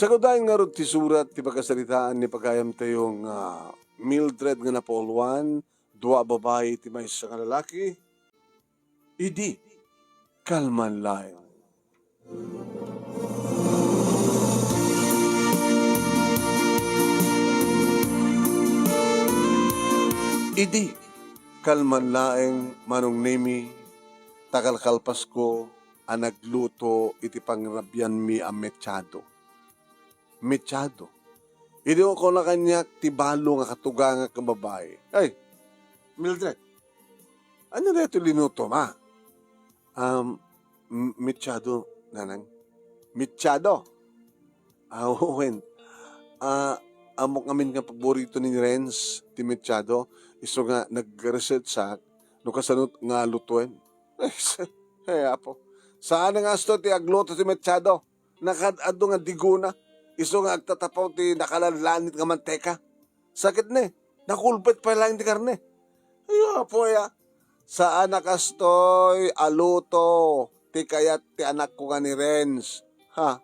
Sagudahin nga ron ti surat ti pagkasalitaan ni pagayam tayong Mildred nga napolwan, dua babae ti may isa nga lalaki, idi kalman laeng. Idi kalman laeng manong nemi takalkalpas ko ang nagluto iti pangrabyan mi a mechado. Mechado. Idi ko na kanyak ti balo nga katuga nga kababae. Ay, Mildred, ano na ito linuto ma? Mechado, nanang. Mechado. Wen. Amok amin nga paborito ni Renz, ti mechado. Iso nga nag-research sa no kasanot nga lutuin. Ay, apo. Saan nga asto ti agluto ti mechado? Nakadado nga diguna. Iso nga agtatapaw ti nakalanlanit nga manteka. Sakit ne. Nakulpit pa lang ti karne. Ay, apo ya. Saan nakastoy aluto ti kayat ti anak ko nga ni Renz. Ha?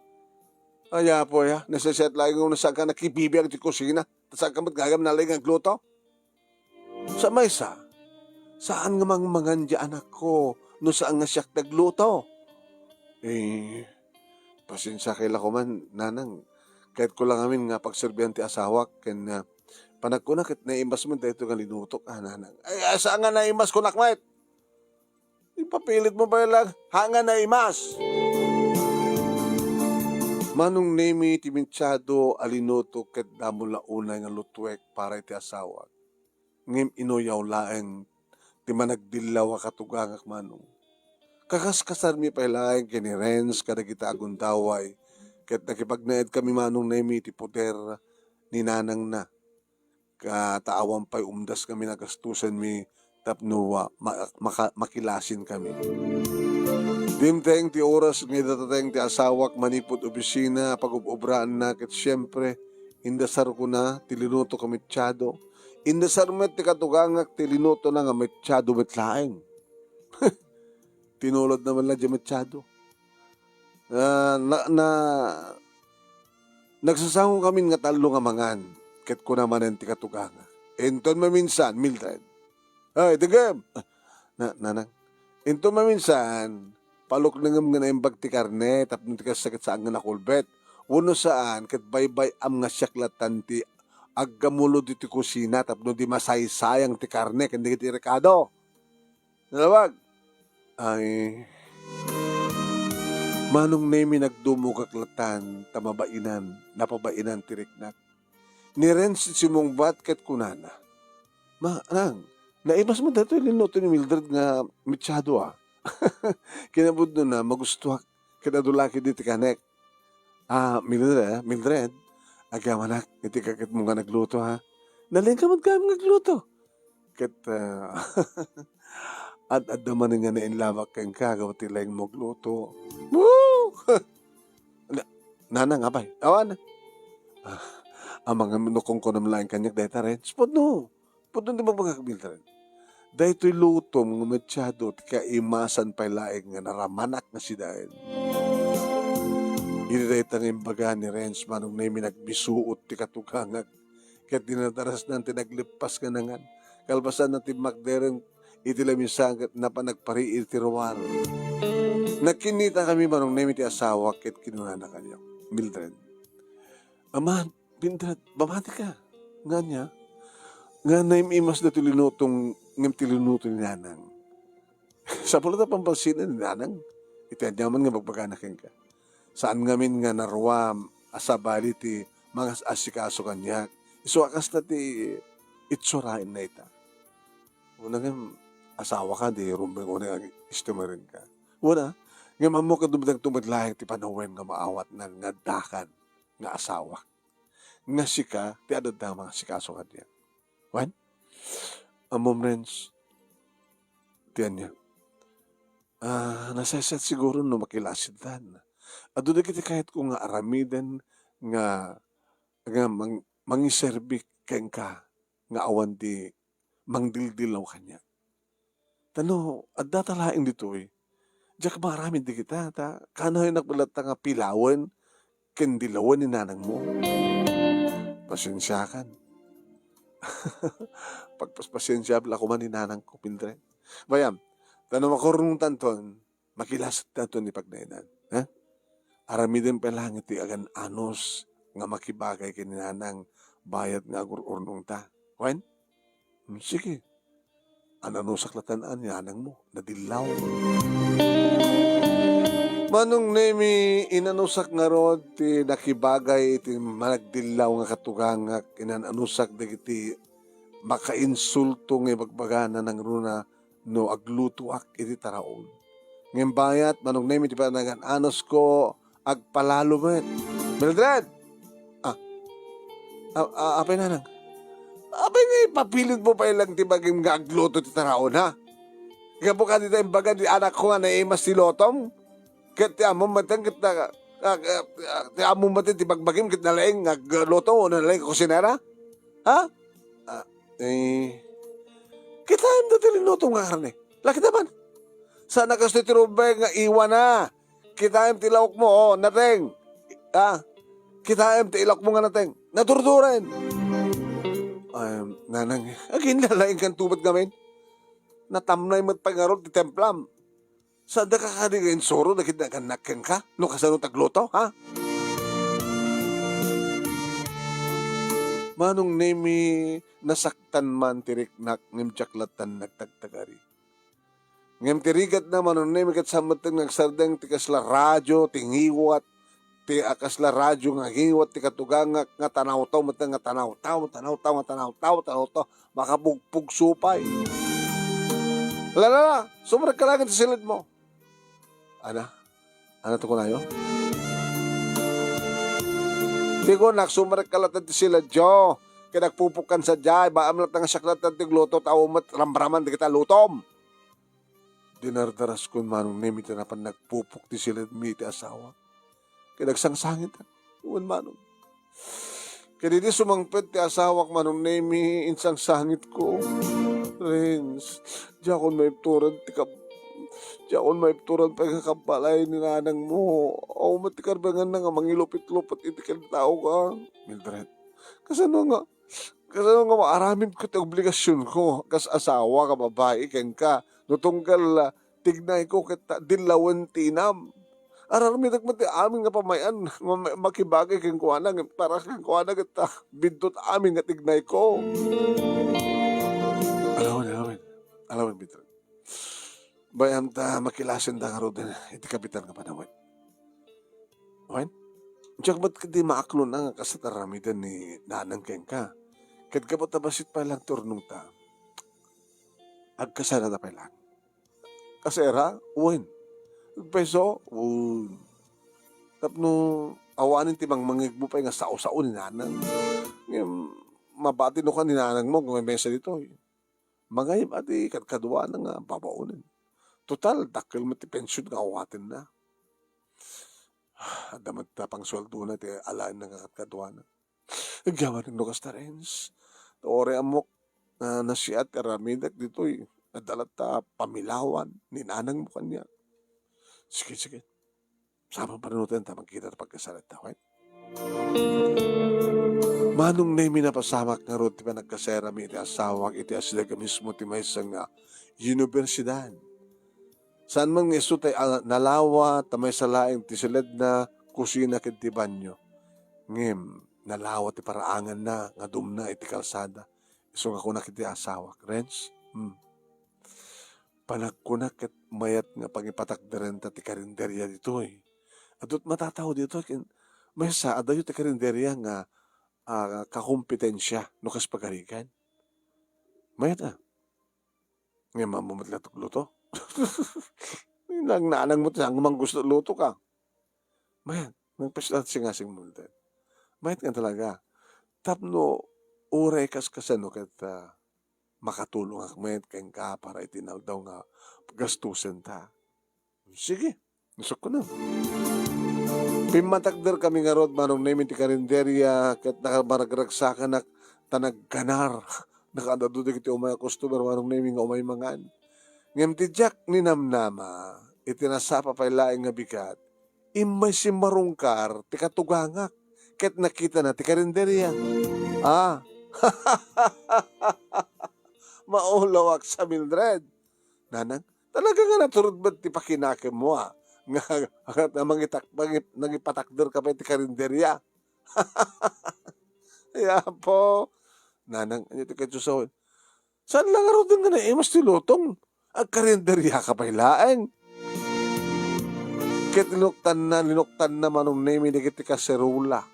Ay, apo ya. Nasaset lang yung nasa ka nakibibiyag ti kusina. Saan ka matgagam na lang ang gluto? Sa maysa, saan nga mangan di anak ko no saan nga siyak nagluto? Pasensya kaila ko man, nanang. Kahit ko lang amin nga pagserbihan ti asawa, ken panagkunak at naimas mo dahito nga linutok, nanang. Ay, saan nga naimas kunak, mait? Ipapilit mo ba lang? Hanga naimas? Manong nemi ti minsyado alinutok ket damo launay nga lutwek para iti asawa. Ngem inuyaw laeng ti managdillaw a katugangak manong. Kakaskasar mi pailaeng kini Renz kadagita agundaway ket nakipagnaed kami manong nemi ti poder ni nanang na. Kataawan pa'y umdas kami nagastusan mi tapno makilasin kami. Dimteng ti oras nga datateng ti asawak manipod opisina pag-ubraan na ket siyempre indasar ko na ti linuto ka mechado. Indasar met ti katugangak ti linuto na nga mechado metlaeng. Tinulad naman lang di mechado. Nagsasangong kami nga talo nga mangan. Ket ko naman ang ti katugangak. Enton maminsan, Mildred. Ay, tigam! Nanang. Enton maminsan, palok na ngam nga naimbag ti karne, tapno ti kasakit saan nga nakulbet. Uno saan, ket baybay am nga siyaklatan ti aggamulo di ti kusina, tapno di masaysayang ti karne, kendi ti rekado. Nalawag? Ay, manong nemi nagdumukaklatan, tamabainan, napabainan ti riknak. Ni Renz simong bat ket kunana. Anang, naimas mo dito linuto ni Mildred nga mechado Kinabud nun na magustuhak kinadulaki di ti kanek. Mildred, agamanak, iti kakit mo nga nagluto ha. Naling ka kami nagluto. Ket, at naman nga nainlawak kang kagawa ti laing magluto. Woo! Nanang, abay, awan. Ang mga minukong ko naman lang kanyak dahita rin. Spodno di ba Mildred? Dahito'y luto mga mechado ti kaimasan pa'y laing nga naramanak na si Daen. Inidahitan ng baga ni Renz manong nemi nagbisuot ti katugangag. Kaya't dinadaras na tinaglipas ka nangan. Kalbasan na ti magdereng itilamisangat na panagpari iti rawar. Nakinita kami manong nemi ti asawa kaya't kinunana kanyo. Mildred. Aman, Mildred, bamati ka. Nga niya. Nga naimimas na tulinutong ngam tilinuto ni nanang. Sa pula na pampasinan ni nanang. Itadyaman nga magpaganakin ka. Saan ngamin nga narwam asabali ti mga asikaso kanya. Iso akas na ti itsurain na ita. Una nga asawa ka di rumbeng una nga istumarin ka. Una, nga mamo ka dumadang tumadlayan ti panawem nga maawat na nga dakan nga asawa. Nga sika ti adad na mga asikaso kanya. Wan? Amom Renz, tiyan niya. Nasaset siguro no makilasid dan. Ado na kita kahit kung nga aramiden nga mangiserbik keng ka nga awan di mangdildilaw kanya. Tano, at datalaing dito eh. Diyak maraming di kita, kano'y nagbalata nga pilawan, kendilawan ni nanang mo. Pasensyakan. Pagpaspasensya bala ko man ni nanang ko, Mildred. Bayam, tanong makurunong tanton, makilasat na ito ni pagnainan. Ha? Aramidin pa lang iti agan anos nga makibagay kininanang bayat nga agururnong ta. Wen? Sige. Anano saklatan ni nanang mo, nadilaw. Manong nemi inanusak nga rod ti nakibagay iti managdilaw nga katugangak inananusak dagiti makainsulto nga bagbagana ng runa no aglutuak iti taraon. Ngayon bayat manong nemi ti panagan anos ko agpalalo met. Mildred! Apay nanang? Apay nga ipapilit mo pa ilang ti bagim nga agluto ti taraon ha? Kaya po ka dito yung baga di anak ko nga naimas ti lotom? Kat ti among matang kat na ti among matang ti bagbagim kat nalaing agluto o nalaing kusinera? Ha? Kita yung dati linuto nga karne. Laki naman. Sana kas ti Rubay nga iwan na. Kita yung tilawak mo, nateng. Ha? Kita yung tilawak mo nga nateng. Naturduran. Nanang, agin nalaing kan tubat gamin. Natamnay mo't pangarot ti templam. Saan da kakadigayin soro na kinakanakin ka? No kasano tagluto, ha? Manong nemi nasaktan man tiriknak ngem tsaklatan nagtagtagari. Ngem tirigat na manong nemi kat samatang nagsardeng ti kasla radyo, tingiwat, ti akasla radyo nga hiwat ti katugangak nga tanaw-taw, matang nga tanaw-taw, makabugpug supay. Lala, sumrag ka lang sa silid mo. Ana to ko na yun? Di ko nagsumrag ka lang ti sila, Jo. Kaya nagpupukan sa jay, baam lang nga syaklat at tigluto, tao mat ramraman di kita lutom. Dinardaras ko manong nemi tinapan nagpupuk ti sila mi ti asawa. Kaya nagsangsangit ka. Uwan manong. Kaya di sumangpet ti asawa manong nemi insang sangit ko. Renz, diakon may turan ti diakon may turan pa kakapalay ni nanang mo. O matikarbangan na nga mangilupit-lupit iti kan tao ka. Mildred, kasano nga maaramin ko ti obligasyon ko kas asawa ka babae ken ka. Nutunggal tignay ko kita dilawan tinam. Ararami nagmati amin nga pamayan makibagay ken kuana para ken kuana kita bidot amin nga tignay ko. Alawan, Mildred. Bayam ta makilasin da karo din iti kapitan nga panawin. Okay? Diyak ba't di maaklo na nga kasataramidan ni nanang ken ka? Kat kapat nabasit pa lang turnong ta. Agkasana na pa lang. Kasera, uwin. Peso, uwin. Tapno, awanin timang mangigbo pa nga sao-sao ni nanang. Ngayon, mabati no ka ni nanang mo kung may mesa dito. Mangayim ati kadwa na nga babaunin. Total, dakil mo ti pensyon nga awatin na. Adamat na pang sweldo na ti alaan na nga kadwa na. Nagyaman ng lukas na rens. Ore amok na siyat karamidak dito nadalat ta pamilawan ni nanang mo kanya. Sige. Sama pa rin natin ta magkita na pagkasalat ta. Okay? Manong nemi na pasamak nga ro ti panagkasera mi iti asawak iti asida mismo ti maysa nga universidad. Saan man nga iso tay nalawa tamay sa laing ti silid na kusina ket ti banyo. Ngem nalawa ti paraangan na nga dumna iti kalsada. Iso nga kunak iti asawak. Renz? Panagkunak ket mayat nga pangipatakdaren ta ti karinderya dito Adot matataw dito maysa adayo ti karinderya nga kakompetensya no kas pagarikan. Mayat Ngayon mamumatla to luto. Nang nanang mo ang mang gusto luto ka. Mayat, nagpaslat singasing multa. Mayat nga talaga. Tapno uray kas-kasano kat makatulong ak mayat kayong ka para itinaw daw nga gastusin ta. Sige, nusok ko na. Pimatagder kami nga rod manong namin ti karinderya kat nakabaragraksakan ak tanagganar. Nakadadudig iti umay customer manong namin nga umay mangan. Ngem ti Jack ni namnama itinasapa pay laing nga bigat imay si marungkar, ti katugangak, ket nakita na ti karinderya. Ah, maulawak sa Mildred. Nanang, talaga nga naturod ba ti pakinakim mo Nga, nga nangipatakder ka pa ti karinderya. Kaya po, nanang, ito kay Susawin, saan lang araw din nga na mas tilotong? Ang karinderya ka pa hilaeng. Kaya linuktan na manong nemi ni kiti kaserula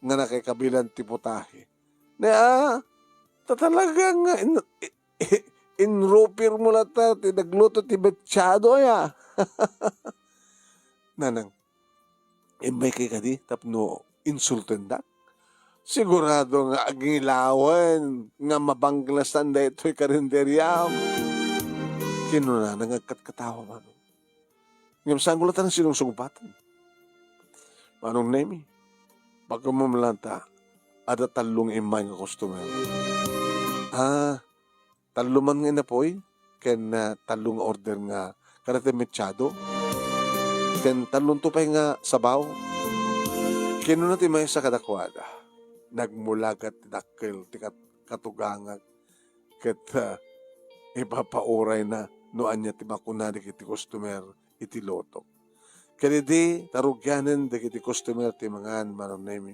nga nakikabilan ti putahe. Na talagang inrupir mo lang ta, tinagluto ti betsyado ya. Nanang, may kay kadi, tapno insulten da. Sigurado nga agilawan, nga mabanglasan da ito'y karinderyam. Kinuna, nangagkat-katawa manong. Ngam saan gulatan ang sinungsugpatan. Manong nemi, pagkamumalanta, ada talong imay nga customer. Taluman nga na po'y, ken talong order nga karate mechado, ken talong tupay nga sabaw. Kinuna ti may sa kadakwada, nagmulagat ti dakkel ti katugangag, ket ipapauray na noan niya ti makunadi kiti customer iti loto. Kaya di tarugyanan di kiti customer ti mangan manong nemi.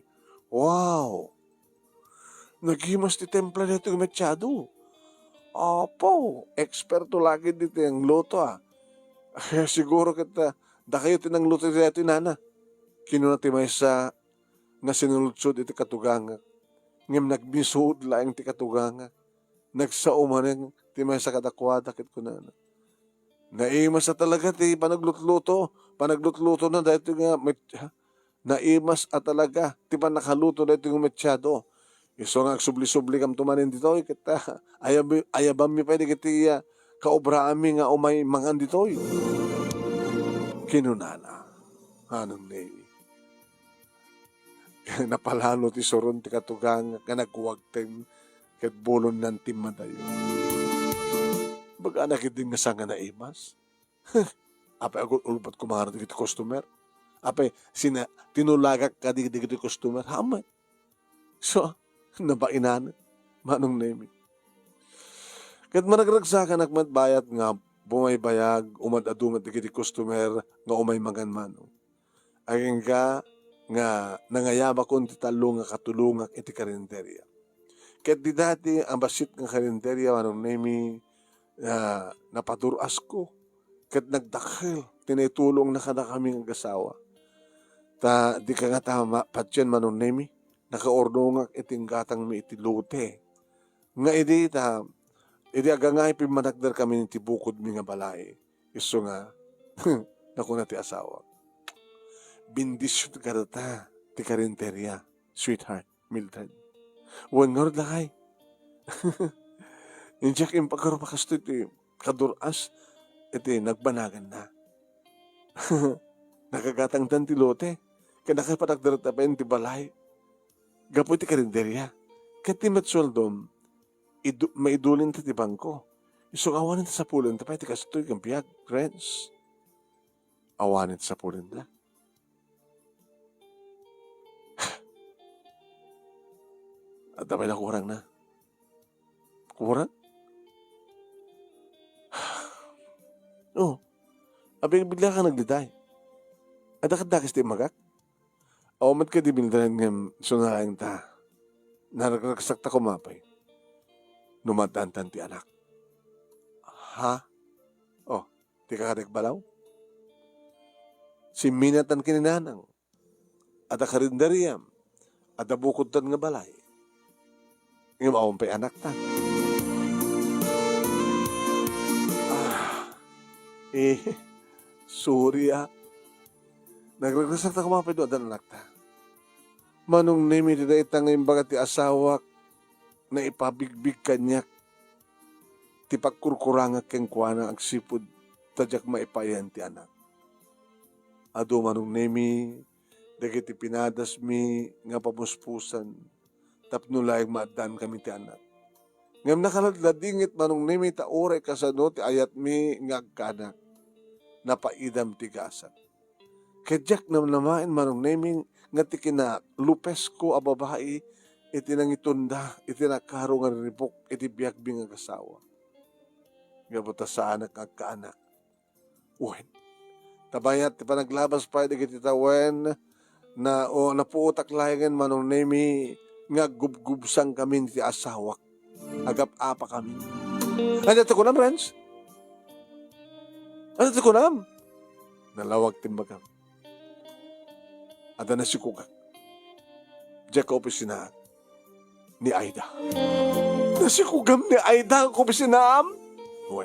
Wow! Nagimas ti templa nito yung mechado. Opo, eksperto lagi dito yung luto siguro kita, da kayo tinang luto dito inana. Kinuna ti may sa nga sinulutsod iti katugangag. Ngem nagbisuod laing ti katugangag. Nagsaumaning ti may sa kadakwada kit kunana. Naimas na talaga ti panaglutluto na dahil nga naimas at talaga ti panakaluto dahil yung mechado. Iso nga subli-subli kam tumanin dito kita ayabam mi pwede kiti kaobra ami nga umay mangan dito. Kinunana anong nemi. Napalalo ti soron ti katugang nga nagwagten ket bolon nan timadayo. Baga nakidin nga sanga na imas. Apay ako ulpat kumaharap ti customer. Apay tinulagak ka di customer. Hamay. So, nabainan. Manong nemi. Kat managragsakan akmat bayat nga bumaybayag, umad-adumat di customer nga umay magan manong. Aging ka nga nangayaba kon ti talo nga katulungak iti karinderya. Ket di dati ang basit nga karinderya manong nemi napaduras ko. Ket nagdakhil, tinitulong na kada kami ng gasawa. Di ka nga tama, patyan manong nemi, nakaordongak iting gatang mi iti lute. Nga idi agangay pimanagdar kami ni tibukod mi nga balay. Iso nga, naku na ti asawa. Bindisyon ka data, ti karinderya, sweetheart, Mildred. Wangor lakay. Injak yung pagkarupakas iti kaduras, iti nagbanagan na. Nakagatang tantilote, kaya nakapatagdaratapain ti balay. Gapo iti karinderya. Kaya ti matsualdom, maidulin ti bangko. Isong awanin sa pulan, tapay ti kastoy kang piyag, friends. Awanin sa pulan na. At tapay na kurang na. Kurang? Bigla ka nagdiday. At dakis ti magak. Mat ka di bindahan ng sunayang ta. Naragsaksakta ko mapay. Numadantan ti anak. Ha? Ti kakadagbalaw? Si minatan kininanang. At akarindaryam. At abukod tan nga balay. Ngayon awang pa'y anak ta. Sorry Nagragrasak ta kumapay doon anak ta. Manong nemi da itang imbaga ti asawa na ipabigbig kanyak. Ti pagkurkurangak keng kuwana ang sipod tadyak maipayan ti anak. Ado manong nemi dagiti pinadas mi nga pamuspusan tapno layag maadan kami ti anak. Ngam nakaladladingit manong nemi ta oray kasano ti ayat mi nga agkanak. Napaidam ti gasat. Kajak na namain manong naming nga ti kina lupes ko a babae iti nang itunda iti nakaro nga ribok iti biyagbing nga kasawa. Gabuta sa anak agkaanak. Uwen. Tabayat ti panaglabas pa iti tawen na o napuutak layangan manong nami nga gubgubsang kami ti asawak. Agap-apa kami. Ano ito ko na, friends? Ano ito ko na? Nalawag timbagam. Ada na si Kuga. Diyak ka opisina ni Aida. Nasikugam ni Aida ang opisinaam. Uy.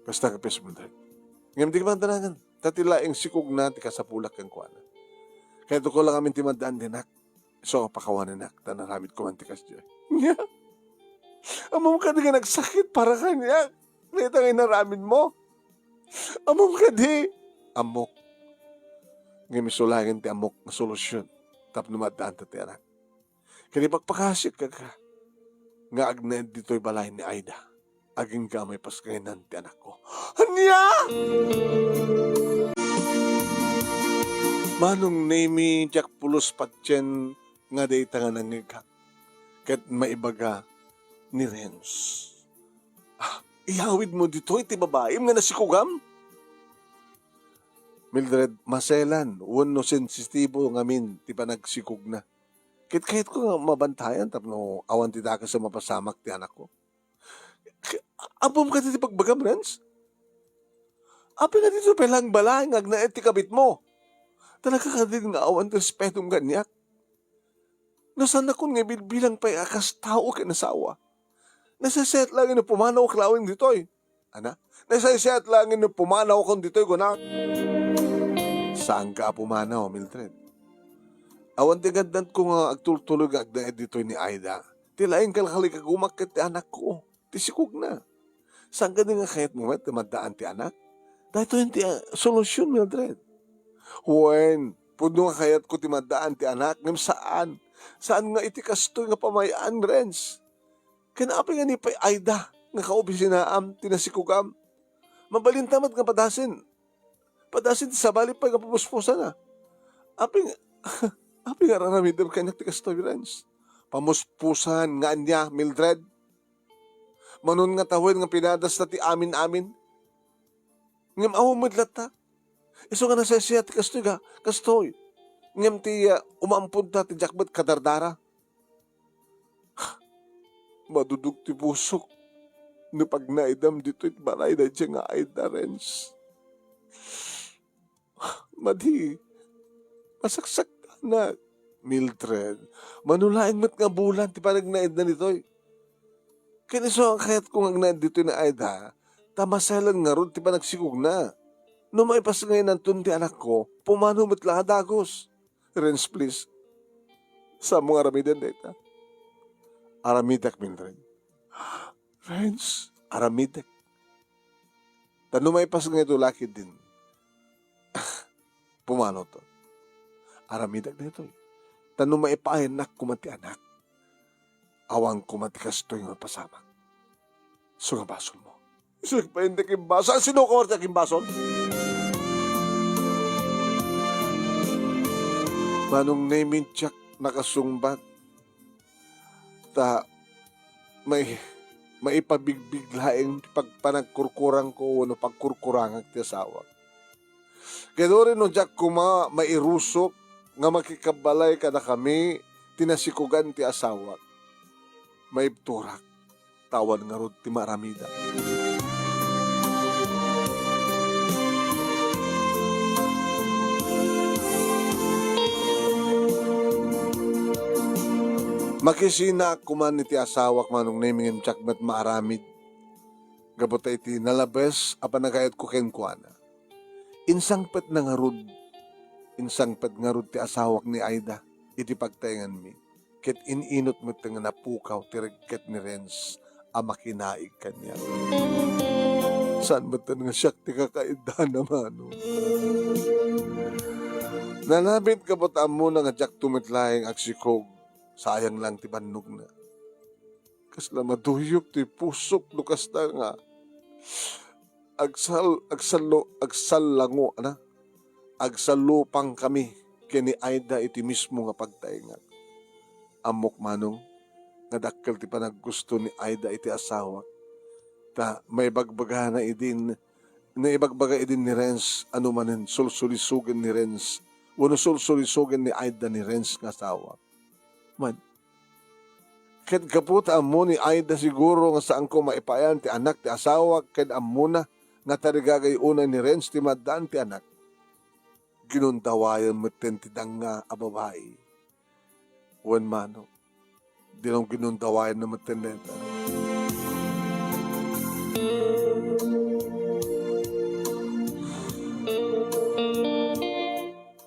Basta ka pesmundan. Ngayon di ka man tanangan. Tatilaing sikug na ti kasapulak kang kuwana. Kaya ito ko lang amin timadaan dinak. So, pakawanan nak. Tanaramit ko mantikas diyo. Nga. Amam ka di ka nagsakit para kanya. Nita nga inaramin mo. Amam ka di. Amok. Ngayon misulangin ti amok na solusyon. Tap numadaan ta ti anak. Kaya pagpakasik ka ka. Nga agnaid dito'y balay ni Aida. Aging gamay paskanginan ti anak ko. Anya! Manong name Jack Pulos Patchen nga day nga nangigak. Kat maibaga ni Renz. Ihawid mo dito iti babae nga nasikugam. Mildred, maselan, no sensitibo ngamin, ti pa nagsikog na. Kahit ko nga mabantayan, tapno awan ti daka sa mapasamak ti anak ko. Abom ka ti pagbagam, Renz? Api nga dito pelang balang, agnaet ti kabit mo. Talaga ka din nga awan ti respetong ganyak. Nasan akong nga bilang pa'y akas tao ka nasawa. Nasaset lang na pumanaw klawin dito'y. Ana? Nasaset lang na pumanaw akong dito'y, gunak. Saan ka pumanaw, Mildred? Awan ti gandan ko nga agtultulog agdaed dito'y ni Aida. Tilaing kalakali kagumakit ti anak ko. Tisikog na. Saan ka din nga kahit mo madaan ti anak? Dahil ito yung solusyon, Mildred. Huwen, puno nga kayat ko ti madaan ti anak. Ngam saan? Saan nga iti kastoy nga pamayaan, Renz? Kanapi nga ni pa'y Aida nga kaobisinaam, tinasikugam. Mabalintamad nga padasin. Padasin sa bali pa nga pumuspusan na. Api nga raramidam kanyak ti kastoy, Renz. Pamuspusan nga anya, Mildred. Manon nga tawin nga pinadas na ti amin-amin. Ngam awamidlat ta. Iso nga nasa siya ti kastoy ga, kastoy. Ngam ti umaampun ta ti jakbat kadardara. Madudug ti pusok. No pag naidam dito it balay na dyan nga ay Renz. Madi, masaksak na, Mildred. Manulaing mat nga bulan, ti parang naid na nito'y. Kiniso ang kayat kong ang naid dito na Aida, tamasalan nga ron, ti pa nagsikog na. No maipas ngayon ang tunti anak ko, pumano mat lang dagos. Renz, please. Sa mga aramidan na ita. Aramidak, Mildred. Renz, aramidak. Tano maipas ngayon ito lakid din. Pumano to. Aramidag na ito. Tano maipahin nak kumati anak. Awang kumati kastoy nga pasama. So nga bason mo. So nga hindi kim bason. Sino ko orta kim bason? Manong naming tsak nakasungbat. Ta may ipabigbiglaing pagpanagkurkurang ko no pagkurkurang ti asawa. Kaya rin no Jack kuma mairusok nga makikabalay ka na kami tinasikugan ti asawa. May turak tawan nga rod ti maramida. Makisina kuman ni ti asawak manong naming Jack mat maaramid. Gabota iti nalabes apan nagayat ko kenkuana. Insangpet na nga rod. Insangpet nga rod ti asawak ni Aida. Iti pagtayangan mi. Ket ininot mo nga napukaw ti regket ni Renz a makinaig kanya. Saan ba nga siyak ti kakaida naman? Nanabit ka ba't amo na nga Jack tumitlayang aksikog. Sayang lang ti bannog na. Kasla maduyok ti pusok lukas na nga. Agsal lango, ana? agsalupang kami kini Aida iti mismo nga pagtaingan. Amok manong nga dakkel ti panaggusto ni Aida iti asawa. Ta may bagbaga na idin naibagbaga idin ni Renz ano manen sulsulisugan ni Renz wano sulsulisugan ni Aida ni Renz nga asawa. Man, ket kaputa amo ni Aida siguro nga saan ko maipayan ti anak ti asawa ket amo na nga tarigagay una ni Renz ti maddaan ti anak. Ginundawayan mo tentidang nga ababae. Wan mano, dinong ginundawayan na matendeta.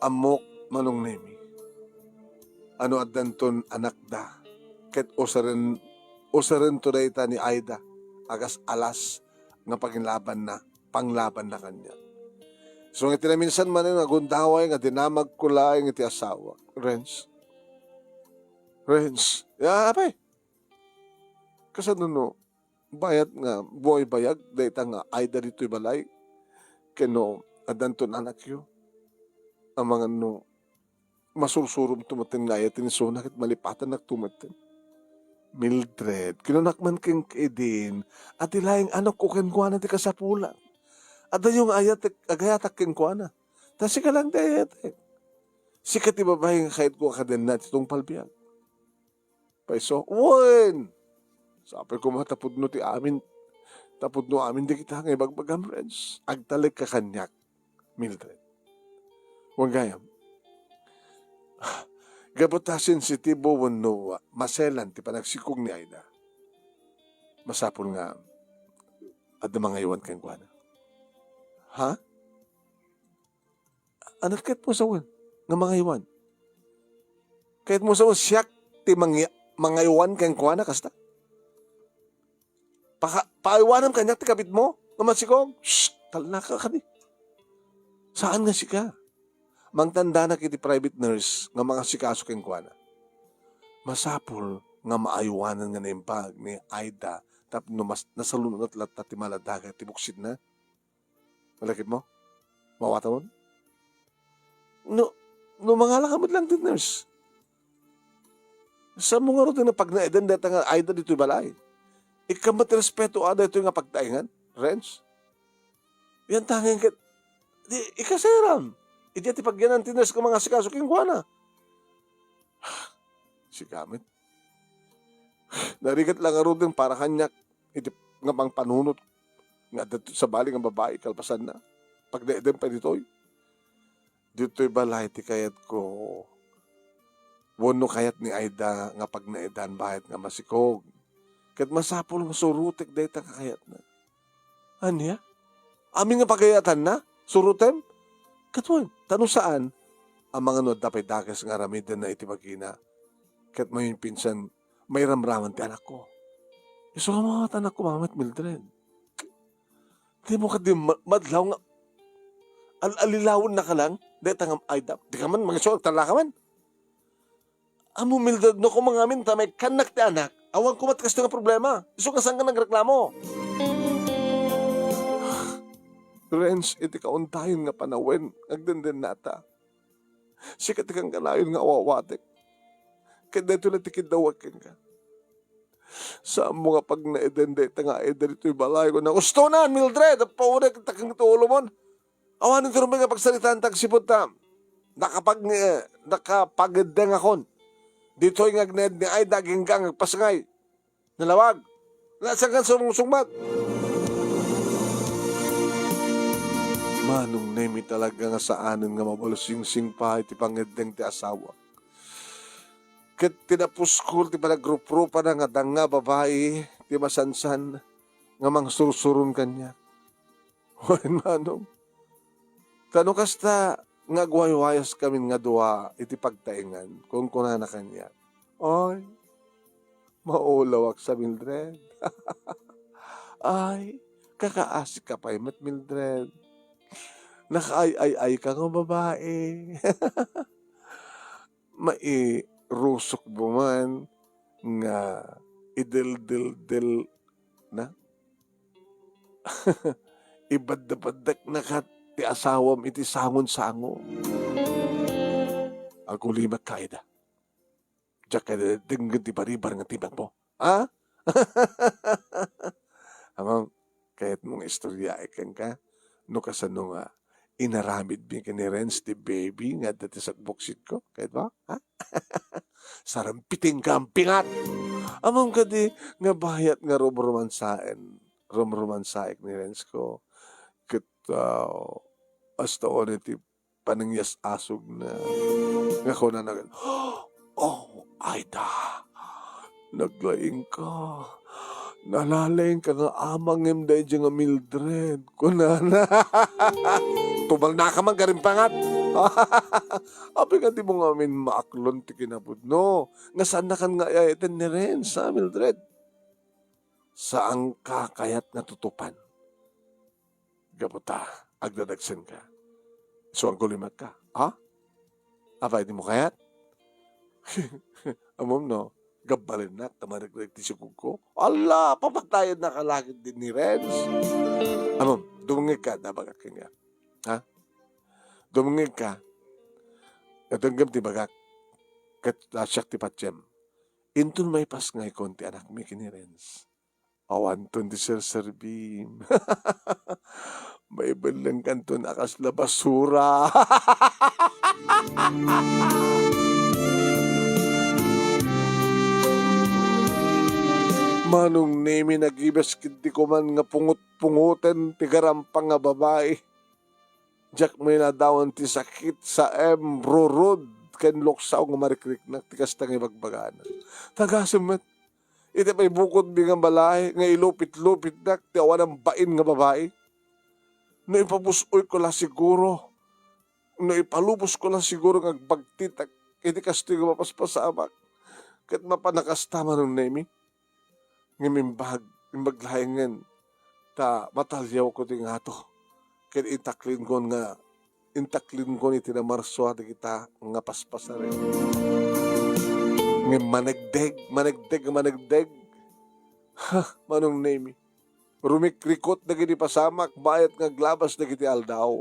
Amok manong nemi. Ano at danton anak da. Ket usaren to dayta ni Aida. Agas alas nga panglaban na kanya. So nga tinaminsan man nga gundaway nga dinamag kulay nga ti asawa. Renz. Apay. Kasano no, bayat nga, buhay bayag, dayta nga Aida dito'y balay. Keno, adanton anak yo. Ang mga no, masursurum tumatin nga yatin so nakit malipatan na tumatin. Mildred, kinunakman keng kaidin, at ilayang anak ko kenkwana ti kasapulan. At yung agayatak kenkwana. Tasi ka lang dayatek. Sikat ibabahin kahit ko akaden na itong palbiyan. Paiso, wan! Sabi ko matapod no ti amin. Tapod no amin di kita ngay bagbagam friends. Agtalik ka kanyak, Mildred. Huwag gayam. Gabutasin si Tibo wano maselan ti panagsikog ni Aida. Masapol nga at mga iwan kang kuwana. Ha? Anak kahit mo sa wan nga mga iwan. Kahit mo sa wan siyak ti mga iwan kang kuwana kasta. Paiwanan kanyak ti kapit mo nga masikog. Shhh! Talnaka ka di. Saan nga sika? Mangtanda na kiti private nurse nga mga sikaso keng kuwana. Masapol nga maayuwanan nga naimpag ni Aida tap no mas nasalunod lat ti maladaga ti buksid na. Malakit mo? Mawata mo? No mga lakamod lang din nurse. Sa mga rin na pag naedan data nga Aida dito'y balay. Ikamat respeto ada ito nga pagtaingan, Renz. Yan tanging kat, di ikaseram. Iti ati pagyanan tinas ka mga sikaso king kuwana. Si Gamit. Narigat lang aro din para kanyak. Iti nga pang panunot. Nga sa bali ng babae, kalpasan na. Pag naedem pa dito'y. Dito'y balay ti kayat ko. Wono kayat ni Aida nga pag naedan bahit nga masikog. Kat masapol nga surutek dayta kakayat na. Anya? Amin nga pagayatan na? Surutem? Katwan, tanong saan? Ang mga no dapay dagas nga ramidan na iti magina. Kat may pinsan, may ramraman ti anak ko. Iso nga mga anak ko, Mamat Mildred. Di mo ka di madlaw nga. Alilawon na ka lang. Dayta nga Aida. Di ka man, mga so, tala ka man. Amo Mildred, no kung mga amin, may kanak ti anak. Awang kumatkas nga problema. Iso ka saan ka nagreklamo? Renz, iti kauntayin nga panawen, agdenden nata. Sikat kang kanayon nga awawatek. Kaya dito na tikidawakin ka. Sa mga pag naedende, nga dito'y balay ko na, gusto na, Mildred, pauna kita kang tulo mo. Awanin ito rin nga pagsalitaan tagsipot ta. Nakapagdeng akon. Dito'y nga gned ni Aida, ginggang, pasangay. Nalawag. Nasa nga sumsungmat. Manong nemi talaga nga saanin nga mabalusing-sing pa iti pangedeng ti asawa. Ket tinapuskol ti panagrup-rupa na nga danga babae ti masansan nga mangsursurun kanya. Wan manong. Tanong kasta nga guwaywayas kami nga duwa iti pagtaingan kung kuna na kanya. Ay, maulawak sa Mildred. Ay, kakaasik ka pa Mat Mildred. Nakaay-ay ka ng babae. Mairusok buman nga idil-dil-dil na. Ibad-badak na kat ti asawam iti sangon-sango. Agulimat ka, Aida. Diyak ka denggan ti baribar nga tibang mo. Ha? Amang, kahit mong istorya ikan ka, no kasano nga, inaramid mi ka ni Renz ti baby nga dati sa buksit ko. Kahit ba? Ha? Sarampiting kampingat. Amang ka di, nga bayat nga romromansaik ni Renz ko. Kat, hasta on iti panangyas asog na nga ko na oh, Aida, naglaing ka. Nalalayang ka nga amang em dahil nga Mildred. Kunana. Tubal na ka man garimpangat. Abi nga di mo nga amin maaklon ti kinabud. No, nga saan na kan nga ayaten ni Ren sa Mildred. Saan ka kayat nga tutupan? Gaputa, agdadagsan ka. So ang kulimat ka. Ha? Abay di mo kayat? Amom no, gabalin na, tamaraglag ti sukog ko. Ala, papatayan na kalagid din ni Renz. Amom, dumungig ka, nabagak ka nga. Ha? Dumungig ka, natanggap ti bagak, kat lasyak ti patsem. Intun may pas ngay konti anak mi kini Renz. Awan ton di serbim. May balang kanton akas la basura. Manong nemi nagibas kiti ko man nga pungut-punguten ti garampang nga babae. Diyak may nadawan ti sakit sa embrorod ken loksaw nga marikriknak ti kasta nga ibagbagan. Tagasumet, iti pa'y bukod bi nga balay nga ilupit-lupit nak ti awan ang bain nga babae. No ipabusoy ko la siguro, no ipalubos ko la siguro nga agbagtitak iti kasto nga mapaspasamak ket mapanakastama ng nemi. Ngimimbag, imbaglayangan, ta matalyaw ko ti nga to. Kaya intaklin ko ni tinamarswa di kita nga paspasa rin. Ngim managdeg. Ha, manong nemi. Rumikrikot na gini pasamak, bayat nga glabas na giti aldaw.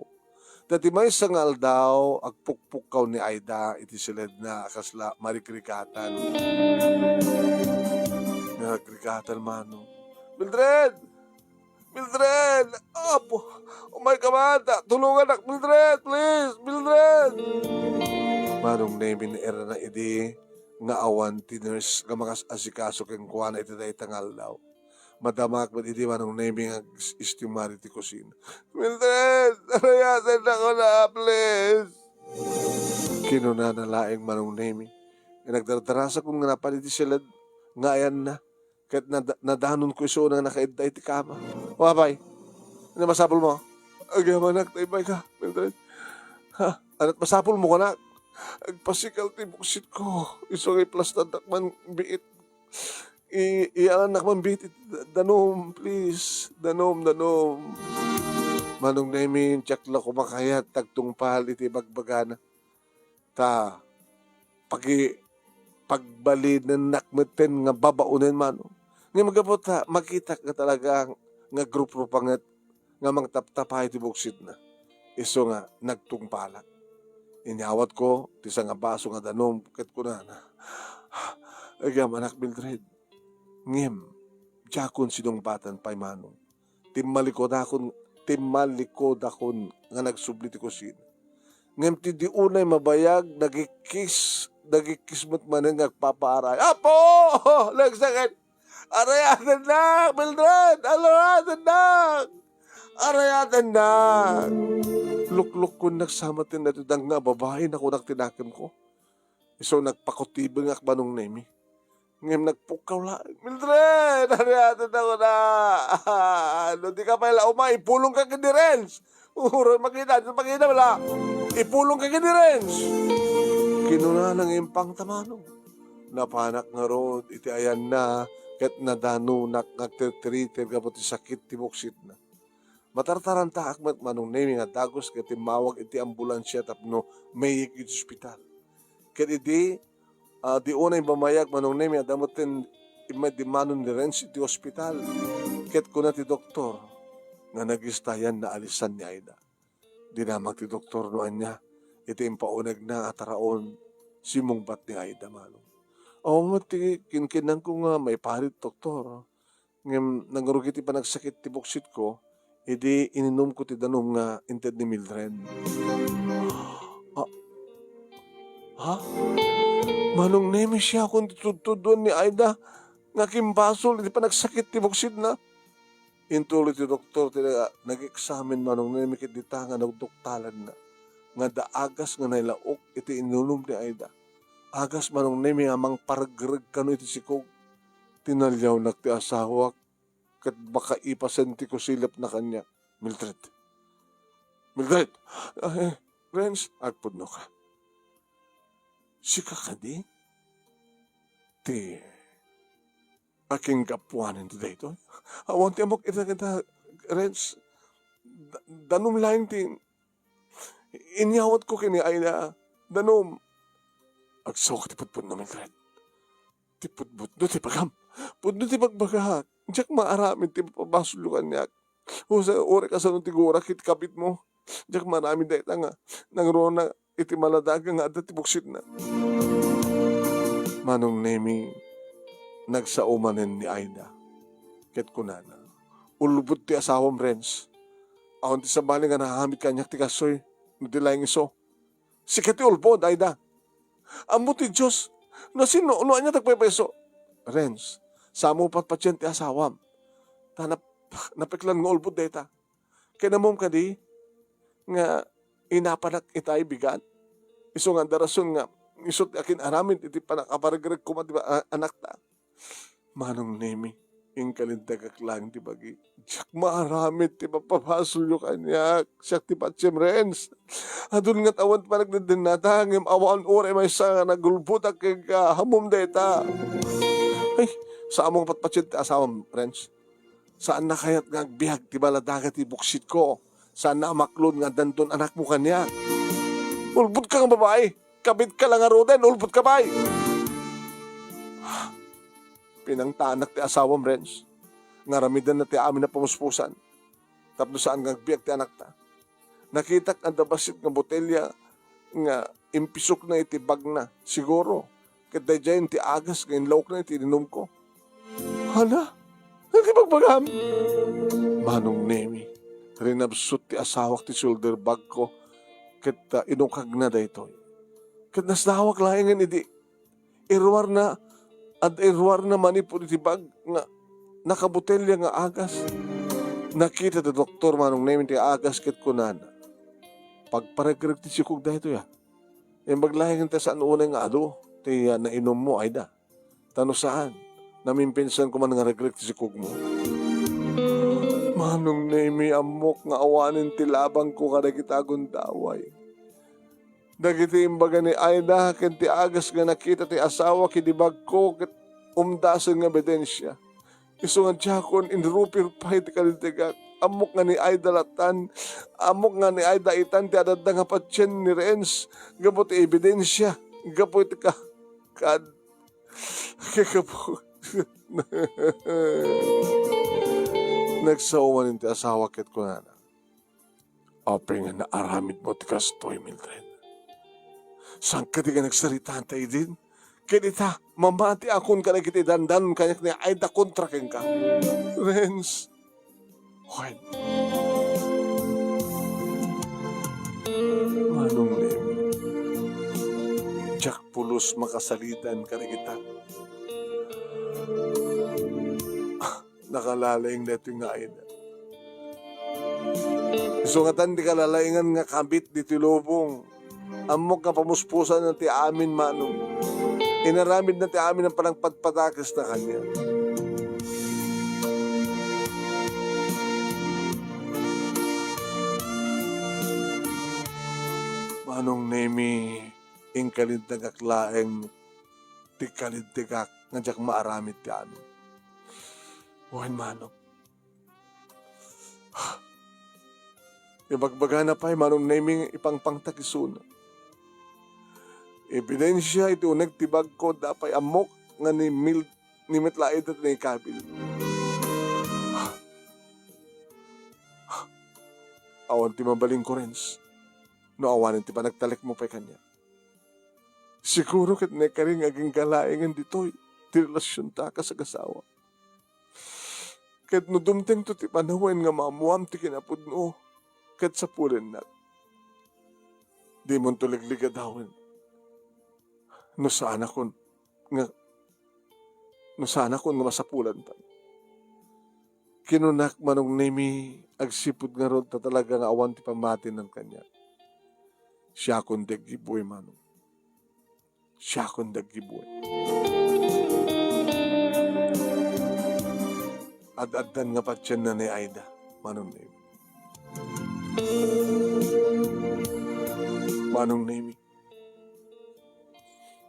Dati may isang aldaw, agpukpukaw ni Aida, iti silid na kasla marikrikatan. Nagrigatan manong. Mildred! Apo! Umay ka mata! Tulungan nak, Mildred! Please! Mildred! Manong namin era na idi nga awan tiners nga makas asikaso keng kuha na iti dahi tangal daw. Madamak ba't idi manong namin nga istimari ti kusina. Mildred! Arayasan ako na, please! Kinunanalaing manong namin. Nagdardarasa kong nga napalit sila nga ayan na. Kahit nadanon ko iso na nakaidda iti kama. Wabay, ano masapol mo? Agamanak, taibay ka, Mildred. Ha, anat masapol mo ka na? Agpasikal ti buksit ko. Iso ngay plastad nakman biit. Iyalan nakman biit. Danom, please. Danom. Manong namin, tiyakla ko makayat, tagtungpal iti bagbagana. Ta, pagbali ng nakmeten nga babaunin manong. Ngayon magkapota, makita ka talaga nga grupo pangat nga mang taptapay ti buksit na. Iso nga nagtungpalak. Inyawat ko, tisa nga baso nga danom, kat ko na. Agam anak Mildred, ngem, jakon sinong pay manong. Timalikod akon nga nagsubli ti kusin. Ngem ti di unay mabayag, nagikis mo't manang nagpapaaray. Apo! Nagsakit! Arayatan na! Mildred! Arayatan na! Lukluk ko nagsamatin na ito nga babae na kunak tinakim ko. So nagpakutibang akbanong nemi. Ngayon nagpukaw lang. Mildred! Arayatan na ko na! Ano di ka pala ipulong ka kini Renz! Makita wala! Ipulong ka kini Renz! Kinuna ng impang tamanong. Napanak nga rod, iti ayan na, ket nadano nagtitritir ka po ti sakit ti buksit na. Matartaranta akmat manong nemi nga dagos ket timawag iti ambulansya tapno mayik iti ospital. Ket iti di unay bamayag manong nemi adamoten imay di manon ni Renz iti ospital. Ket kuna ti doktor nga nagistayan na alisan ni Aida. Dinamag ti doktor noan niya. Iti impaunag na ataraon simong bat ni Aida manong. Oo nga ti kinkinan ko nga may parit doktor. Ngem nangrugi ti panagsakit ti buksit ko, idi ininom ko ti danom nga inted ni Mildred. Ah, ha? Manong nemi siya kung tutudon ni Aida nga kimbasol iti panagsakit ti buksit na. Intuloy ti doktor ti nag-examine manong nemi ket dita nga nagduktalan na. Nga daagas nga nailaok iti inunom ni Aida. Agas manong nemi amang paragreg kano iti sikog. Tinalyaw na ti asawa kat baka ipasenti ko silap na kanya. Mildred. Mildred! Renz, agpod no ka. Sika ka di? Ti aking kapuanin ti dayto. Awan ti amok kita Renz. Danom laing ti inyawat ko kini Aida. Danom. Agsaw ka ti pudpud na Mildred. Ti pudpud do ti pagam. Pudno ti pagbagahak. Diyak maaramin ti pabasulukan niya. O sa ore ka sa nung tigura kit kapit mo. Diyak maaramin dahil nga. Nang rona iti maladaga nga at ti buksit na. Manong nemi nagsaumanen ni Aida. Ket kunana. Ulubot ti asawam Renz. Aon ti sabali nga nahamit kanyak ti kasoy. Nutilayang iso. Sikat ti ulbod Aida. Amo ti Diyos. Nasino niya tagpepeso. Renz. Samo pat patsyan ti asawam. Napiklan nga ulbod deta. Kaya namom ka di. Nga inapanak itay bigan. Iso nga darason nga. Isot akin aramin iti panakaparagirag kumat diba anak ta. Manong nemi. Ingkalintagak lang ti bagi. Siyak maaramit ti papapasol yung kanyak. Siyak ti patsyan Renz. Adun nga tawan pa nagdadinata. Ngem awan ore may sa nagulbod aking hamom deta. Ay, sa among patpatsyad ti asawam, Renz. Saan na kaya't nga bihag ti baladaga ti buksit ko? Saan na amaklod nga dandon anak mo kanya? Ulbud ka nga babae. Kabit ka lang nga roden. Ulbud ka ba? Pinangtanak ti asawam, Renz. Ngaramidan na ti amin na pamuspusan. Tapno saan nga bihag ti anak ta. Nakitak ang dabasit nga botelya nga impisok na iti bag na. Siguro. Kaya dyan ti agas ngayon lauk na iti inom ko. Hala? Hindi magbagam. Manong nemi. Rinabsut ti asawak ti shoulder bag ko. Kaya inukag na dayto. Kaya nasdawak laingan iti. Irwar na. At irwar na manipod iti bag. Nga nakabotelya nga agas. Nakita ti doktor manong nemi ti agas kit kunana. Pagparagirag ti sikog dayto ya. Yung maglahingan ta saan unay nga ado. Ti nainom mo, Aida. Tano saan? Namimpinsan ko man nga regret ti sikog mo. Manong nemi amok nga awanin ti labang ko kada kitagon daway. Dagiti imbaga ni Aida ken ti agas nga nakita ti asawa kidibag ko ket umdasen nga ebidensya. Isu nga diyakon inrupir pa iti kalintigak. Amok nga ni Aida latan. Amok nga ni Aida itan ti adada nga patsyen ni Renz. Gabot ti ebidensya. Gabot ti kad kakapo. Nagsaumanin ti asawa ket kunana. Apay nga naaramid mo ti kastoy, Mildred. Saan ka di ka nagsaritaan tayo din? Kinita, mamati akon ka na kiti dandan kanyak ni Aida kontra ken ka. Renz. When? Manong nemi. Jack pulos makasalitan ka na kita. Nakalalayang na ito nga Aida. Isungatan di kalalayngan nga kabit di tilubong. Amok nga pamuspusan na ti amin manong. Inaramid na ti amin ang parang patpatakas na kanya. Manong nemi ingkalintagak laeng ti kalintigak nga diyak maaramid ti amin. Buhan manong. Ibagbaga na pa'y manong naming ipangpangtakisuna. Ebidensya iti unag tibag ko dapay amok nga ni mitlaid at ni kabil. Awan ti mabaling ko, Renz. No awanin ti panagtalik mo pa kanya. Siguro kat na karing aging kalaingan dito'y ti relasyon ta ka sa kasawa. Kat no dumteng to ti panawen nga mamuam ti kinapudno, kat sa pulen na. Di mo tuligligadawen. No sana kon nga masapulan pa. Kinunak manong nimi agsipod nga rod na talaga nga awan ti pamatin ng kanya. Siya kon daggiboy manong. Siya kon daggiboy. Ad-addan nga patsyan na ni Aida manong nimi. Manong nimi.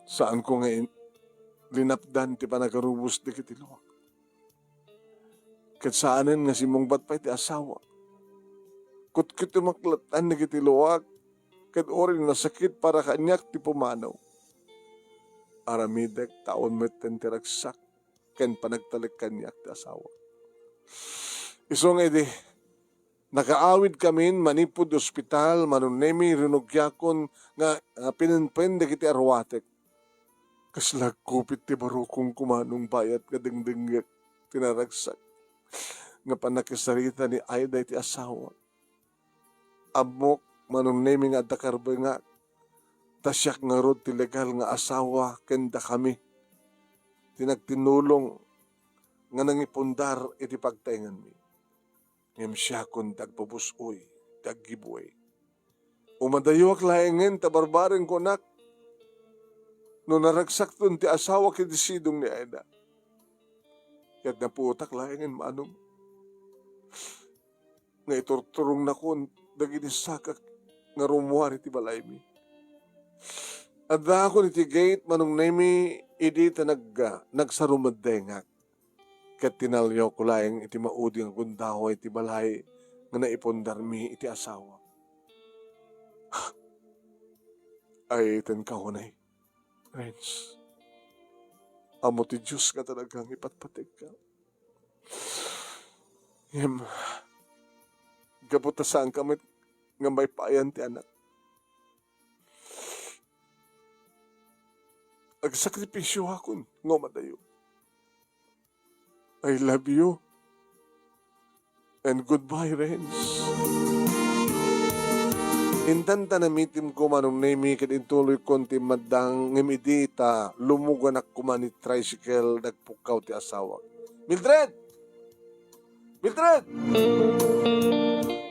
Saan ko ngayon linapdan ti panagarubos di kitiluwak. Kat saanan nga si mong batpay ti asawa. Kut kitumaklatan ni kitiluwak. Kat orin na sakit para kanyak ti pumanaw. Aramidek taon met tentiragsak. Ken panagtalik kanyak ti asawa. Isong edi. Nakaawid kamin manipod ospital manunemi rinugyakon nga pinenpen di kiti arwatek. Kaslag kupit ti barukong kumanong bayat kadengdengget tinaragsak. Nga panakisarita ni Aida iti asawa. Amok manunemi nga dakarbe nga. Tasyak nga rod ti legal nga asawa kenda kami. Tinagtinulong nga nangipundar iti pagtaingan mi. Ngem siya kun dagpabusoy, daggibuay. Umadayo ak laengen tabarbaring konak. No naragsak ton ti asawa kiti sidong ni Aida. Kaya naputak laengen manong. Nga iturturong na kon daginisakak nga rumuari ti balay mi. At da ako iti gate manong nemi idita nagsarumadengak. Kat tinalyo ko laeng iti maudi nga kundaho iti balay nga naipundar mi iti asawa. Ay iten kahunay. Friends, amo ti Diyos ka talagang ipatpatig ka. Gabutasaan kami nga may payan ti anak. Agsakripisyo akon nga madayo. I love you. And goodbye, Renz. Intan tanamitim ko manong nemi kadintuloy konti madang ngimidita lumugan ak kumani tricycle nagpukaw ti asawa. Mildred! Mildred!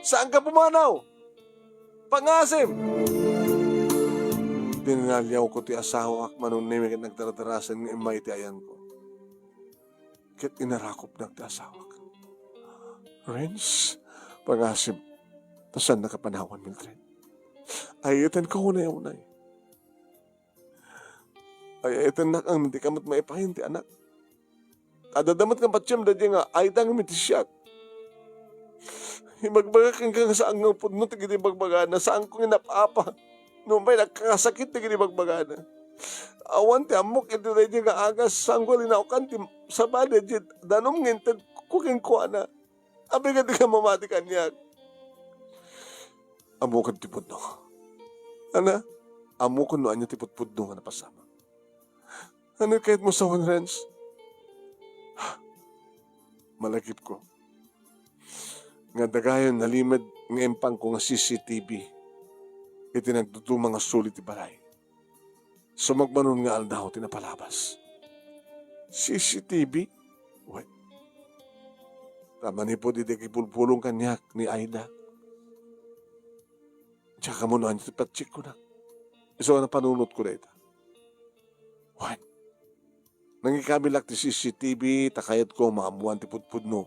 Saan ka pumanaw? Pangasim! Dinalyaw ko ti asawa ak manong nemi kat nagdaradarasan ng imay ti ayan ko. Kat inarakop ng ti asawa ka. Renz, pangasim. Tasan nakapanawan, Mildred? Ayatan ka hunay unay. Ayatan na ang hindi ka mat maipahin ti anak. Adadamat kang patsyam dadya nga ayatang mitisyak. Imagbagakin ka nga saan nga pudno ti giti bagbagana. Saan kong inapapa. Nung may nakakasakit ti giti bagbagana. Awan ti amok iti dadya nga agas. Saan ko linaukan ti sabada dyan. Danom ngintad kuking kuha na. Abi ka di ka mamati kanyak. Amukan ti pudno. Ana, amo ko no anya tiput-pudno nga napasama. Ano kahit mo sa Renz? Malagip ko. Nga dagayon nalimad ng empang ko nga CCTV. Iti nagdudu mga sulit ti balay. Sumagmanon nga aldaw tinapalabas. CCTV? What? Tama ni po di kipulpulong kanyak ni Aida. Tsaka mo na, patsik ko na. Iso na panunot ko na ito. What? Nangikabilak ti CCTV, takayat ko, maamuan ti putpudno.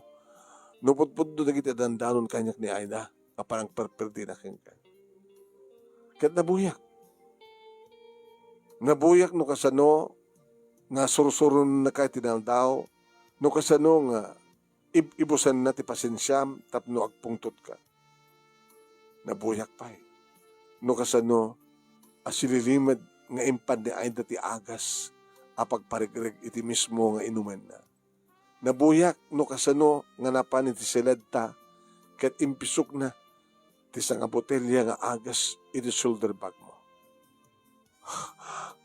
No putpudno na kita dandanon kanyak ni Aida, parang perperdi na keng ka. Kat nabuyak. Nabuyak no kasano, nga surusurun na kahit tinaldaw, no kasano nga, ibusan na ti pasensyam, tapno agpungtot ka. Nabuyak pa eh. No kasano, asililimad nga impad ni Aida ti agas, apagparigrig iti mismo nga inuman na. Nabuyak no kasano nga napan iti seledta, kat impisok na, Ti nga botelya nga agas iti shoulder bag mo.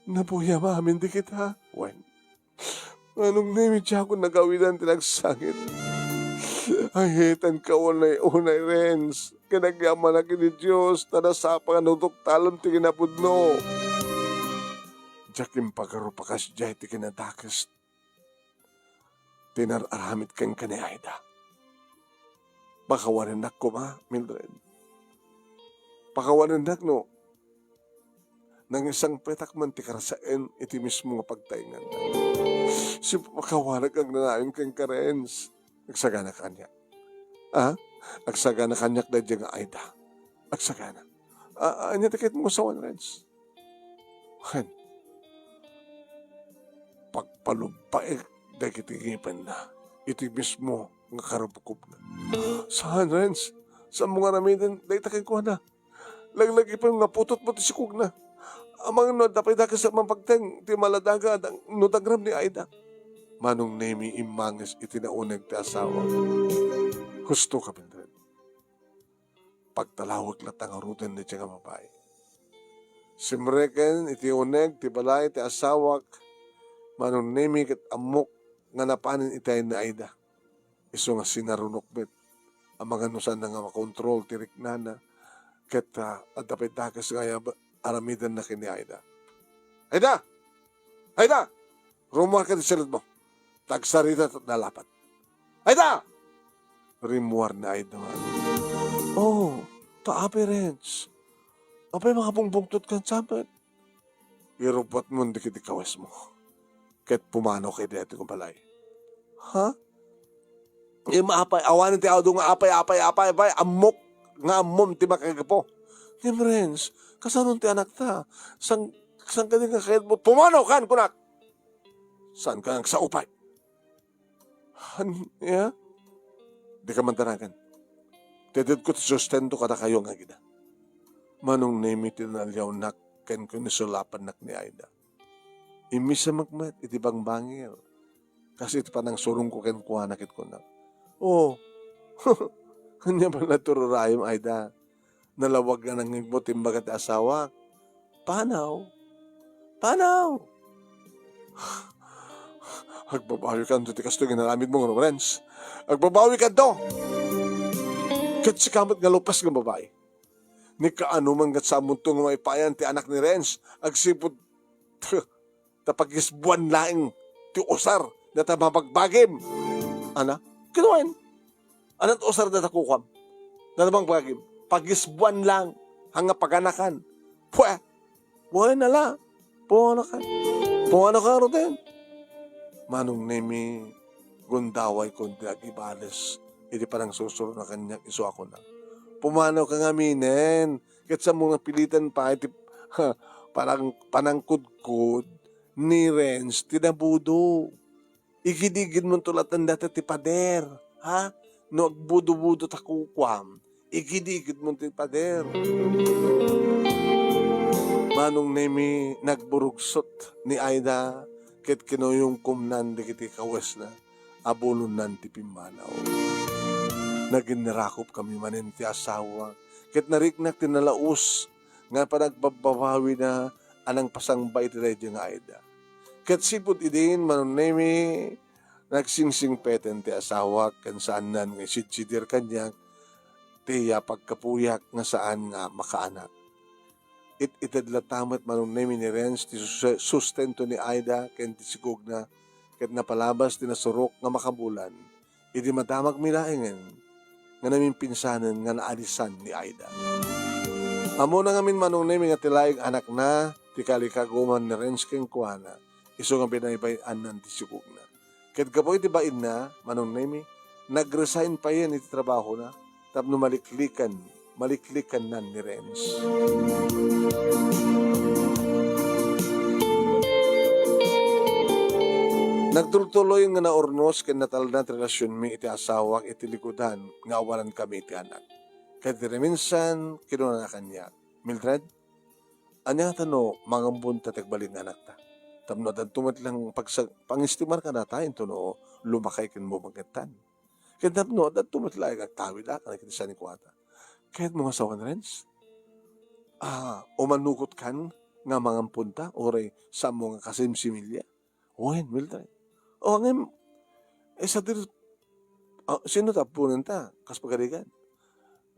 Nabuya mamin di kita. Wen, anong nimi siya ako nagawidan tinagsangit. Ahitan ka unay Renz. Kinagyaman na kini Diyos. Tanasapa nga nutok talon ti kinapudno. Jakim pagarupakas jay ti kinadakas. Tinararamit kang kani Aida. Pakawanan ko ma, Mildred. Pakawanan no. Nang isang petak man ti karasain iti mismo nga pagtaingan. Si pakawanan kang nanayon kang Renz. Agsagana kanya. Agsagana kanyak na dyan nga Aida. Agsagana. Anya tikit mo sa Renz. Wen. Pagpalumpaik dahil kitigipan na. Iti mismo nga karabukop na. Saan Renz? Sa mga ramidan dahil takin ko na. Laglagi pa yung naputot mo ti sikog na. Amang no dapat ka sa mapagteng ti maladaga no dagram ni Aida. Manong nemi imangis itinaunag ti asawa. Husto ka Mildred. Pagtalawag latang arutan ni tiya nga babae. Simreken iti uneg ti balay ti asawak. Manong nemi kat amok nga napanin itay na Aida. Iso nga sinarunok bet. Ang mga nusan na nga makontrol tirik na ket at dapat dakas nga aramidan na kini Aida. Aida! Aida! Rumuar ka di silid mo. Tagsarita at nalapat. Aida! Rimuar na Aida. Oh, taapi Renz. Apay makapungpungtot ka sabat. Irupot mo hindi kiti kawes mo. Ket pumano kay dito kong balay. Ha? Maapay, awanin ti awdo nga apay, amok nga amom ti makagapo. Ngem Renz, kasanon ti anak ta? Sang ka din nga kayat mo? Pumano kan, kunak! Saan ka nga sa upay? Yeah? Di ka man tanagan. Tidid ko ti sustento kada kayo nga gina. Manong nemi tinalyaw nak ken ko nisulapan nak ni Aida. Imis sa magmat, iti bang bangil. Kasi iti panang surong ko ken kuha nakit ko na. Oh, kanya ba natururayom Aida? Nalawag ka nang mo timbagat asawa. Panaw? Agbabawi ka doon, tikas to ginaramid mo ng Renz. Agbabawi ka doon. Kat si kamot nga lupas ng babae. Ni kaano man gat sa munto nga may payan ti anak ni Renz. Agsipod tapagisbuan laing ti usar na tababagbagim. Ana? Kinuwain. Anong usar na takukwam? Na tabagbagim. Pagisbuan lang. Hanga paganakan. Buhay na la. Puwano ka roten. Manong nemi gundaway kundi agibales. Hindi parang susuro na kanya iso ako na. Pumanaw ka nga minen. Kat sa mga pilitan pa, parang panangkudkud ni Renz, tinabudo. Igidigid mo tulatan dati ti pader. Ha? No agbudo-budo takukwam. Igidigid mo ti pader. Manong nemi nagburugsot ni Aida ket kinoyong kumnan di kiti kawas na abulon nan ti pimbanaw. Naginrakop kami manin ti asawa ket nariknak tinalaus nga panagbabawi na anang pasangbay ti radyo nga Aida. Ket sipud idin manon nemi nagsingsing peten ti asawa ken saan nan nga sitsidir kanya tiya pagkapuyak nga saan nga makaanak. Itadlatamat manon nemi ni Renz ti sustento ni Aida ken ti sigog na ket napalabas ti nasurok nga makabulan. Idi madamag milaengen nga namin pinsanen nga naalisan ni Aida. Amo na ngamin manon nemi nga tilaing anak na ti kalikaguman ni Renz ken kuana. Iso nga binaybayan nan ti sigog na. Ket gapoy ti bain na manon nemi nagresign pa yan iti trabaho na tapno maliklikan nan ni Renz. Nagtuloy nga naurnos ken nataldan relasyon mi iti asawak iti likudan nga awalan kami iti anak. Ket minsan kinuna na kanya, Mildred, anya tano mangambun ta tagbalin anak ta. Tapno tumat lang pangistimar ka na tayo no lumakay ken mo magatan. Ket tapno tumat lang agtawid ka na kiti sa ni kuwata. Kahit mga sawan Renz, umanukot kan nga mga punta, oray sa mga kasimsimilya. Owen, Mildred. O, ngayon, sa dir, sino tapunan ta? Kas pagarigan.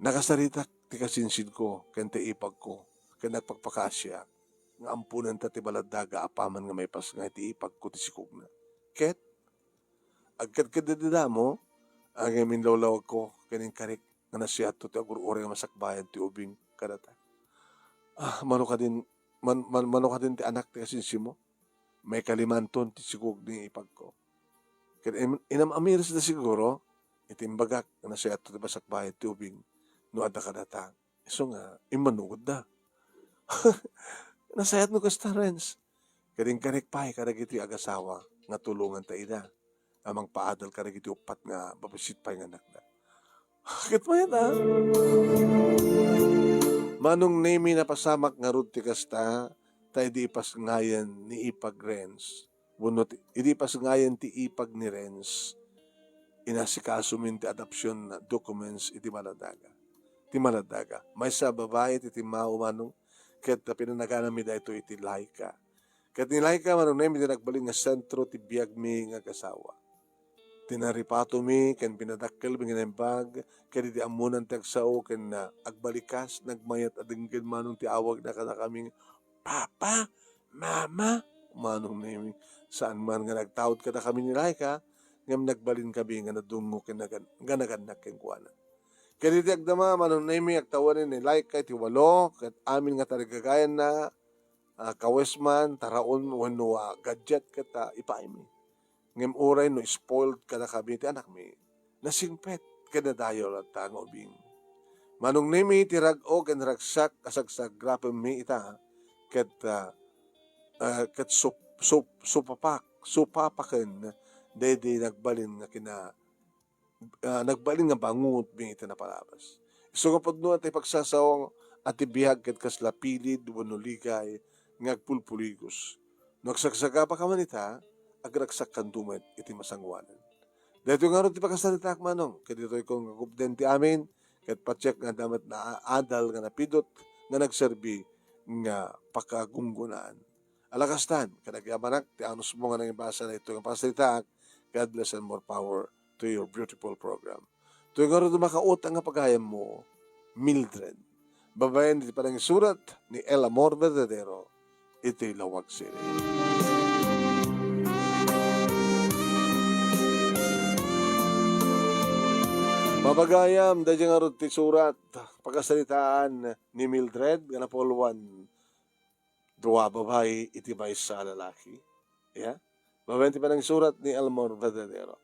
Nakasarita ti kasinsin ko, kente ipag ko, kaya nagpagpakasya, nga ampunan ta ti baladaga apaman nga may pas nga ti ipag ko ti sikog na. Ket, agkad kadadada mo, ang yamin lawlaw ko, kaning karik, nga nasiyat to ti agur-uri nga masakbayan ti ubing kadata. Mano ka din, mano ka din ti anak ti kasinsin mo, may kalimanton ti sikog ni ipag ko. Kaya inamamiras na siguro, itimbagak na siya ito basak bayad ti ubing no ada kadata. So nga, imanugod na. Nasayat no kasta Renz. Karing karik pa'y karagiti agasawa nga tulungan ta ida. Amang paadal karagiti upat nga babasit pa'y nga anak na. Kit mo yan Manong name na pasamak nga rod ti kasta, tayo di ipas ngayan ni ipag Renz. Bunot, idi pas ngayon ti ipag ni Renz, inasikaso min ti adoption na documents iti Maladaga. Ti Maladaga. May sa babae ti timao manong, ket pinanagana mi da ito iti Laika. Ket ni Laika manong na mi nagbaling nga sentro ti biyag mi nga kasawa. Tinaripato mi, ken pinadakkel mi nga bag, ken iti amunan ti agsao, ken agbalikas, nagmayat adinggan manong ti awag na kana kaming, Papa, Mama, manong na saan man nga nagtaod kada kami ni Laika, ngam nagbalin kami nga nadungo nga naganak ken kuana. Kaya iti agdama, manong nami agtawanin ni Laika iti walo, kat amin nga tarigagayan na, kawesman, taraon, wano gadget, kat ipaimi. Ngam uray no spoiled kada kami iti anak mi, nasingpet, kada dayo at tangobing. Manong nami iti rag-o, ken ragsak, kasagsag, grapem mi ita, kat supapaken dede nagbalin nga nagbalin nga bangut mi iti napalabas. So kapag no at pagsasawang at ibihag ket kasla pilid wenno ligay nga agpulpuligos. Nagsagsaga pa ka man ita, agragsak kan dumet iti masangwanan. Dito nga ron ti pagkasalita manong, ket dito kong gubden ti amin, ket pacheck nga damat na adal nga napidot nga nagserbi nga pakagunggunaan. Alakastan, kanagyabanak, ti anus mo nga nangibasa na ito ng pasalitaan, God bless and more power to your beautiful program. Ito yung nga makautang nga pagayam mo, Mildred. Babayan di parang surat ni El Amor Verdadero, ito'y Lawag City. Mabagayam, dahil nga rin ti surat, pagkasalitaan ni Mildred, nga napolwan, dua babae iti may sa lalaki. Yeah? Mabenti pa ng surat ni Elmore Verdadero.